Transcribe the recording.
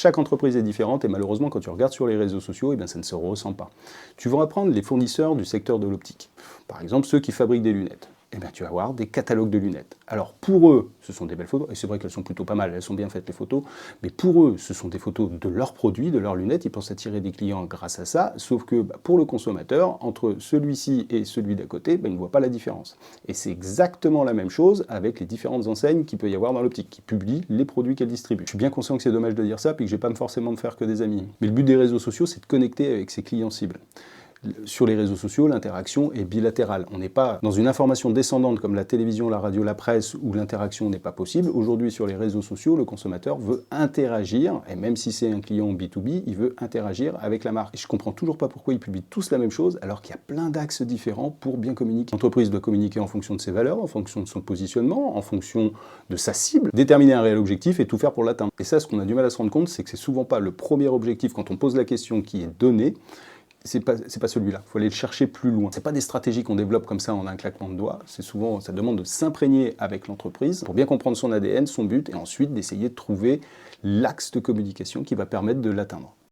chaque entreprise est différente et malheureusement, quand tu regardes sur les réseaux sociaux, eh bien, ça ne se ressent pas. Tu vas prendre les fournisseurs du secteur de l'optique. Par exemple, ceux qui fabriquent des lunettes. Eh bien, tu vas avoir des catalogues de lunettes. Alors, pour eux, ce sont des belles photos, et c'est vrai qu'elles sont plutôt pas mal, elles sont bien faites les photos, mais pour eux, ce sont des photos de leurs produits, de leurs lunettes, ils pensent attirer des clients grâce à ça, sauf que pour le consommateur, entre celui-ci et celui d'à côté, il ne voit pas la différence. Et c'est exactement la même chose avec les différentes enseignes qu'il peut y avoir dans l'optique, qui publient les produits qu'elles distribuent. Je suis bien conscient que c'est dommage de dire ça, puis que je vais pas forcément me faire que des amis. Mais le but des réseaux sociaux, c'est de connecter avec ses clients cibles. Sur les réseaux sociaux, l'interaction est bilatérale. On n'est pas dans une information descendante comme la télévision, la radio, la presse, où l'interaction n'est pas possible. Aujourd'hui, sur les réseaux sociaux, le consommateur veut interagir, et même si c'est un client B2B, il veut interagir avec la marque. Et je ne comprends toujours pas pourquoi ils publient tous la même chose, alors qu'il y a plein d'axes différents pour bien communiquer. L'entreprise doit communiquer en fonction de ses valeurs, en fonction de son positionnement, en fonction de sa cible, déterminer un réel objectif et tout faire pour l'atteindre. Et ça, ce qu'on a du mal à se rendre compte, c'est que c'est souvent pas le premier objectif quand on pose la question qui est donné, c'est pas celui-là. Il faut aller le chercher plus loin. C'est pas des stratégies qu'on développe comme ça en un claquement de doigts. C'est souvent, ça demande de s'imprégner avec l'entreprise pour bien comprendre son ADN, son but, et ensuite d'essayer de trouver l'axe de communication qui va permettre de l'atteindre.